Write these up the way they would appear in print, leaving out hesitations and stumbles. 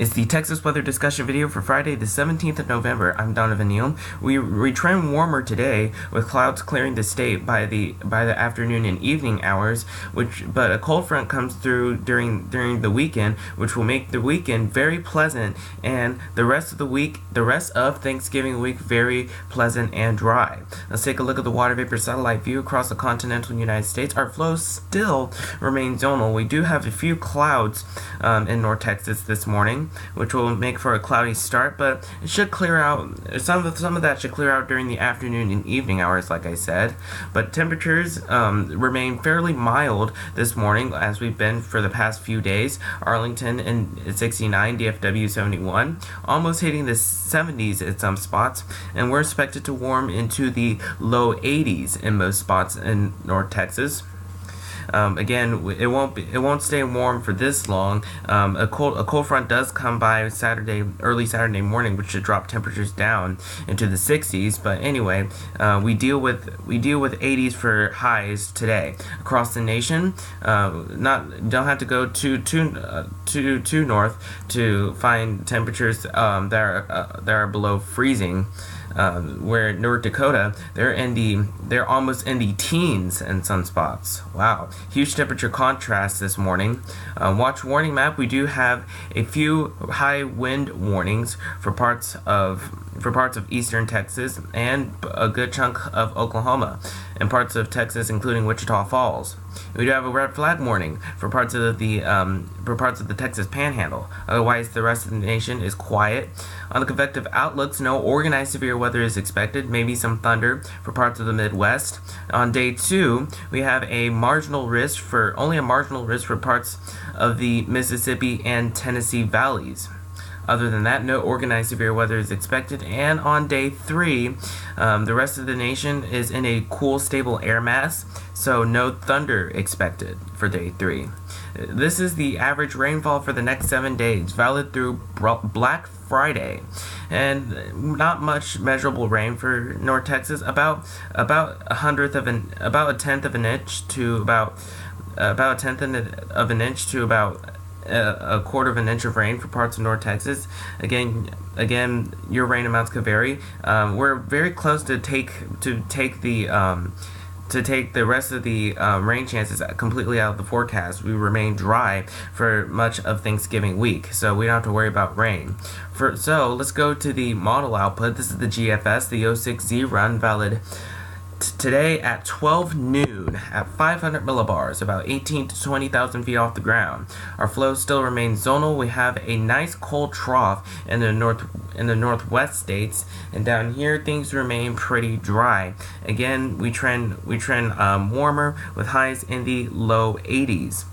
It's the Texas weather discussion video for Friday, the 17th of November. I'm Donovan Neal. We return warmer today with clouds clearing the state by the afternoon and evening hours, but a cold front comes through during the weekend, which will make the weekend very pleasant and the rest of Thanksgiving week very pleasant and dry. Let's take a look at the water vapor satellite view across the continental United States. Our flow still remains zonal. We do have a few clouds in North Texas this morning, which will make for a cloudy start, but it should clear out. Some of that should clear out during the afternoon and evening hours, like I said. But temperatures remain fairly mild this morning, as we've been for the past few days. Arlington in 69, DFW 71, almost hitting the 70s at some spots, and we're expected to warm into the low 80s in most spots in North Texas. Again, it won't stay warm for this long. A cold front does come by early Saturday morning, which should drop temperatures down into the 60s. But anyway, we deal with 80s for highs today across the nation. Don't have to go too north to find temperatures that are below freezing. Where North Dakota, they're almost in the teens in some spots. Wow, huge temperature contrast this morning. Watch warning map. We do have a few high wind warnings for parts of eastern Texas and a good chunk of Oklahoma and parts of Texas, including Wichita Falls. We do have a red flag warning for parts of the Texas Panhandle. Otherwise, the rest of the nation is quiet. On the convective outlooks, no organized severe weather is expected. Maybe some thunder for parts of the Midwest. On day 2, we have only a marginal risk for parts of the Mississippi and Tennessee valleys. Other than that, no organized severe weather is expected. And on day 3, the rest of the nation is in a cool, stable air mass, so no thunder expected for day 3. This is the average rainfall for the next 7 days, valid through Black Friday, and not much measurable rain for North Texas. About a tenth of an inch to about a quarter of an inch of rain for parts of North Texas. Again, your rain amounts could vary. We're very close to take the rest of the rain chances completely out of the forecast. We remain dry for much of Thanksgiving week, so we don't have to worry about rain. So let's go to the model output. This is the GFS, the 06Z run, valid today at 12 noon at 500 millibars, about 18 to 20,000 feet off the ground. Our flow still remains zonal. We have a nice cold trough in the northwest states, and down here things remain pretty dry. Again, we trend warmer with highs in the low 80s,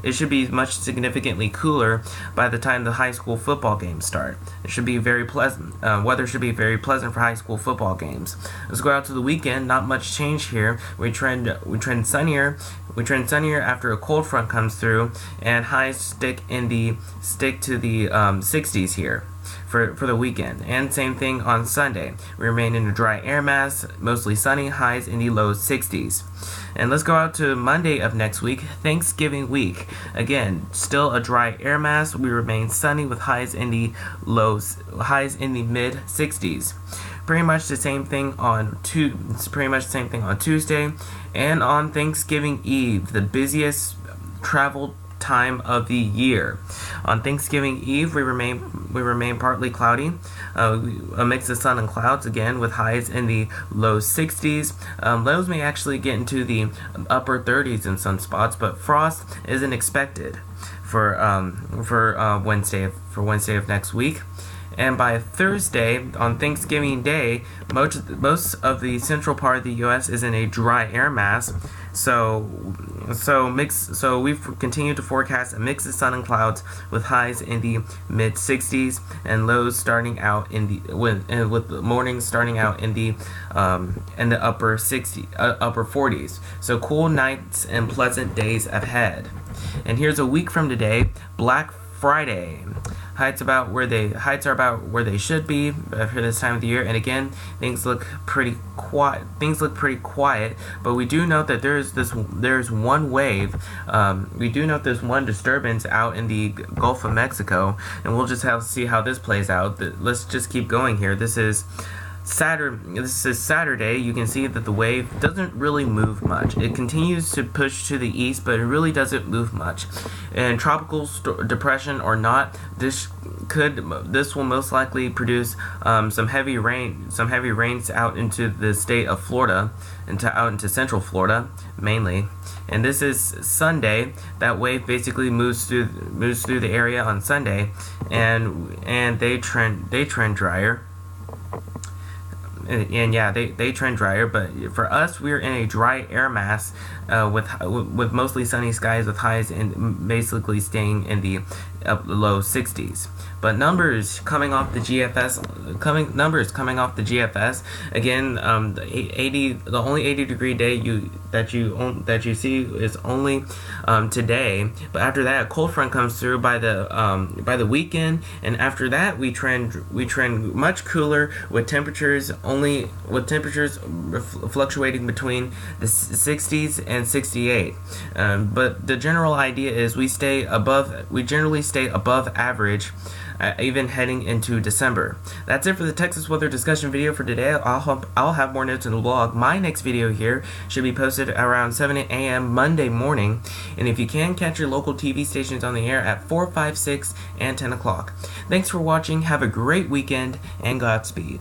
it should be much significantly cooler by the time the high school football games start. It should be very pleasant. Weather should be very pleasant for high school football games. Let's go out to the weekend. Not much change here. We trend sunnier. We trend sunnier after a cold front comes through, and highs stick to the 60s here for the weekend. And same thing on Sunday. We remain in a dry air mass, mostly sunny, highs in the low 60s. And let's go out to Monday of next week, Thanksgiving week. Again, still a dry air mass. We remain sunny with highs in the mid 60s. Pretty much the same thing on Tuesday, and on Thanksgiving Eve, the busiest travel time of the year. On Thanksgiving Eve, we remain partly cloudy, a mix of sun and clouds, again with highs in the low 60s. Lows may actually get into the upper 30s in some spots, but frost isn't expected for Wednesday of next week. And by Thursday, on Thanksgiving Day, most of the central part of the U.S. is in a dry air mass. So we've continued to forecast a mix of sun and clouds with highs in the mid 60s and lows starting out with the mornings starting out in the upper 40s. So cool nights and pleasant days ahead. And here's a week from today, Black Friday. heights are about where they should be for this time of the year. And again, things look pretty quiet. But we do note that there's one wave. We do note there's one disturbance out in the Gulf of Mexico, and we'll just have to see how this plays out. Let's just keep going here. This is Saturday. You can see that the wave doesn't really move much. It continues to push to the east, but it really doesn't move much. And tropical depression or not, this will most likely produce some heavy rains out into the state of Florida, out into central Florida mainly. And this is Sunday. That wave basically moves through the area on Sunday, and they trend drier. And yeah, they trend drier, but for us, we're in a dry air mass with mostly sunny skies with highs basically staying in the low 60s. But numbers coming off the GFS again, the only 80-degree day that you see is only today. But after that, a cold front comes through by the weekend, and after that we trend much cooler with temperatures fluctuating between the 60s and 68. But the general idea is we generally stay above average, even heading into December. That's it for the Texas weather discussion video for today. I'll have more notes in the blog. My next video here should be posted around 7 a.m. Monday morning, and if you can, catch your local TV stations on the air at 4, 5, 6, and 10 o'clock. Thanks for watching. Have a great weekend, and Godspeed.